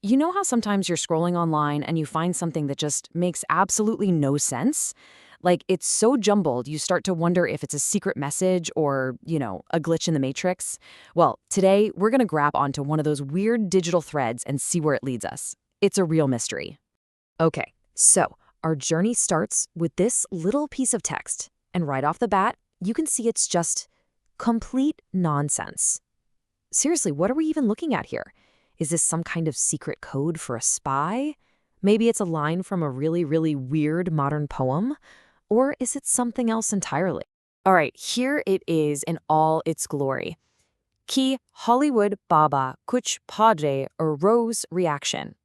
You know how sometimes you're scrolling online and you find something that just makes absolutely no sense? Like, it's so jumbled, you start to wonder if it's a secret message or, a glitch in the matrix. Well, today, we're going to grab onto one of those weird digital threads and see where it leads us. It's a real mystery. Okay, so our journey starts with this little piece of text. And right off the bat, you can see it's just complete nonsense. Seriously, what are we even looking at here? Is this some kind of secret code for a spy? Maybe it's a line from a really, really weird modern poem? Or is it something else entirely? All right, here it is in all its glory. Ki Hollywood Baba Kuch Padre or Rose reaction.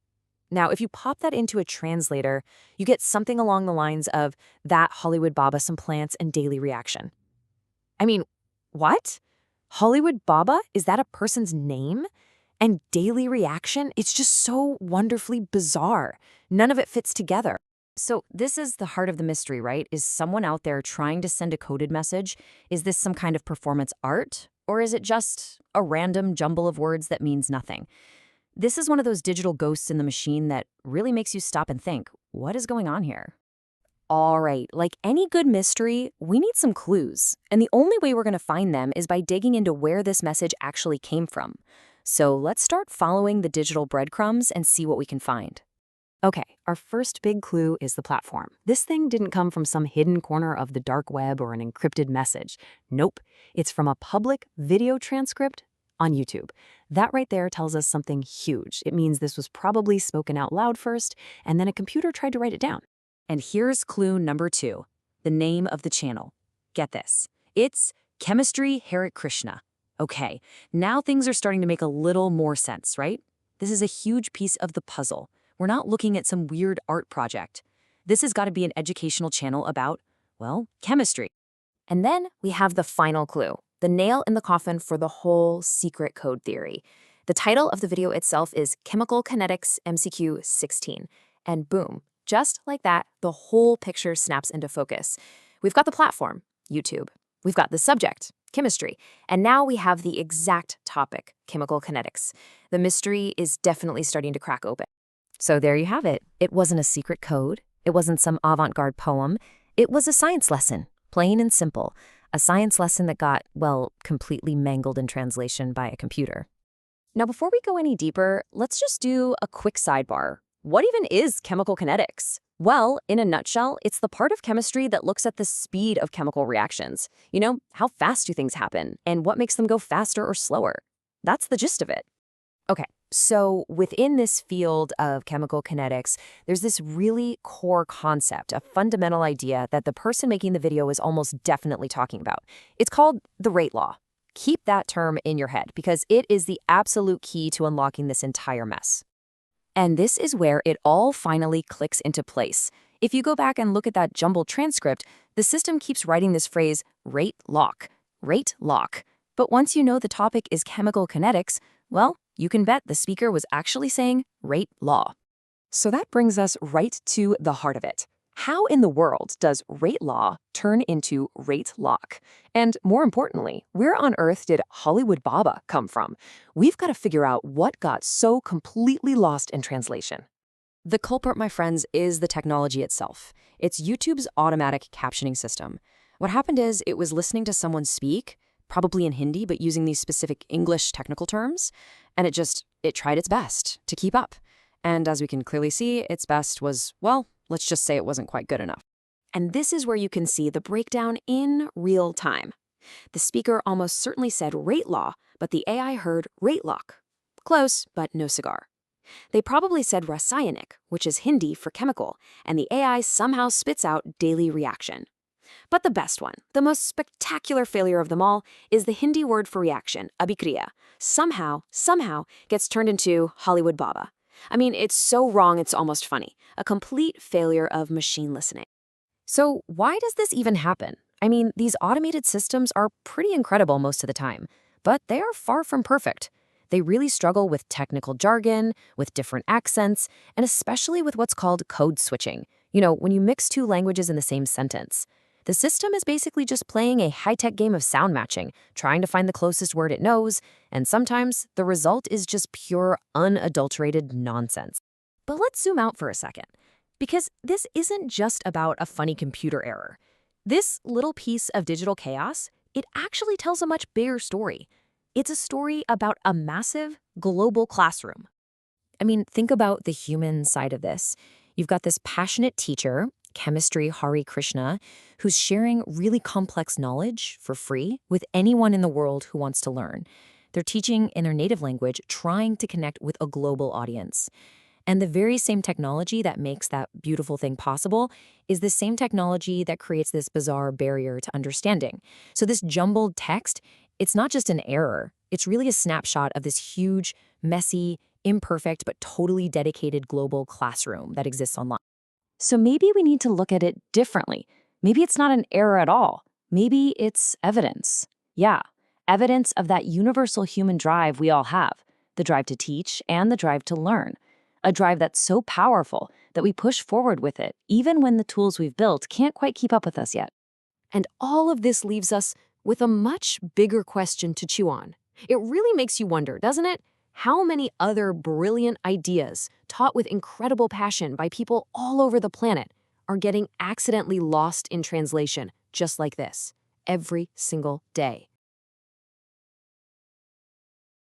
Now, if you pop that into a translator, you get something along the lines of that Hollywood Baba some plants and daily reaction. I mean, what? Hollywood Baba? Is that a person's name? And daily reaction? It's just so wonderfully bizarre. None of it fits together. So this is the heart of the mystery, right? Is someone out there trying to send a coded message? Is this some kind of performance art? Or is it just a random jumble of words that means nothing? This is one of those digital ghosts in the machine that really makes you stop and think, what is going on here? All right, like any good mystery, we need some clues. And the only way we're going to find them is by digging into where this message actually came from. So let's start following the digital breadcrumbs and see what we can find. Okay, our first big clue is the platform. This thing didn't come from some hidden corner of the dark web or an encrypted message. Nope, it's from a public video transcript on YouTube. That right there tells us something huge. It means this was probably spoken out loud first, and then a computer tried to write it down. And here's clue number 2, the name of the channel. Get this. It's KRISHNA. Okay, now things are starting to make a little more sense, right? This is a huge piece of the puzzle. We're not looking at some weird art project. This has got to be an educational channel about, well, chemistry. And then we have the final clue, the nail in the coffin for the whole secret code theory. The title of the video itself is Chemical Kinetics MCQ 16. And boom, just like that, the whole picture snaps into focus. We've got the platform, YouTube. We've got the subject, chemistry. And now we have the exact topic, chemical kinetics. The mystery is definitely starting to crack open. So there you have it. It wasn't a secret code. It wasn't some avant-garde poem. It was a science lesson, plain and simple. A science lesson that got, well, completely mangled in translation by a computer. Now, before we go any deeper, let's just do a quick sidebar. What even is chemical kinetics? Well, in a nutshell, it's the part of chemistry that looks at the speed of chemical reactions. You know, how fast do things happen, and what makes them go faster or slower? That's the gist of it. Okay, so within this field of chemical kinetics, there's this really core concept, a fundamental idea that the person making the video is almost definitely talking about. It's called the rate law. Keep that term in your head because it is the absolute key to unlocking this entire mess. And this is where it all finally clicks into place. If you go back and look at that jumbled transcript, the system keeps writing this phrase, rate lock. But once you know the topic is chemical kinetics, well, you can bet the speaker was actually saying rate law. So that brings us right to the heart of it. How in the world does rate law turn into rate lock? And more importantly, where on earth did Hollywood Baba come from? We've got to figure out what got so completely lost in translation. The culprit, my friends, is the technology itself. It's YouTube's automatic captioning system. What happened is it was listening to someone speak, probably in Hindi, but using these specific English technical terms, and it tried its best to keep up. And as we can clearly see, its best was, well, let's just say it wasn't quite good enough. And this is where you can see the breakdown in real time. The speaker almost certainly said rate law, but the AI heard rate lock. Close, but no cigar. They probably said rasayanik, which is Hindi for chemical, and the AI somehow spits out daily reaction. But the best one, the most spectacular failure of them all, is the Hindi word for reaction, abhikriya. Somehow gets turned into Hollywood Baba. I mean, it's so wrong it's almost funny. A complete failure of machine listening. So why does this even happen? I mean, these automated systems are pretty incredible most of the time, but they are far from perfect. They really struggle with technical jargon, with different accents, and especially with what's called code switching. You know, when you mix two languages in the same sentence. The system is basically just playing a high-tech game of sound matching, trying to find the closest word it knows, and sometimes the result is just pure, unadulterated nonsense. But let's zoom out for a second, because this isn't just about a funny computer error. This little piece of digital chaos, it actually tells a much bigger story. It's a story about a massive, global classroom. I mean, think about the human side of this. You've got this passionate teacher, chemistry Hari Krishna, who's sharing really complex knowledge for free with anyone in the world who wants to learn. They're teaching in their native language, trying to connect with a global audience. And the very same technology that makes that beautiful thing possible is the same technology that creates this bizarre barrier to understanding. So this jumbled text, it's not just an error. It's really a snapshot of this huge, messy, imperfect, but totally dedicated global classroom that exists online. So maybe we need to look at it differently. Maybe it's not an error at all. Maybe it's evidence. Yeah, evidence of that universal human drive we all have, the drive to teach and the drive to learn. A drive that's so powerful that we push forward with it, even when the tools we've built can't quite keep up with us yet. And all of this leaves us with a much bigger question to chew on. It really makes you wonder, doesn't it? How many other brilliant ideas, taught with incredible passion by people all over the planet, are getting accidentally lost in translation just like this, every single day?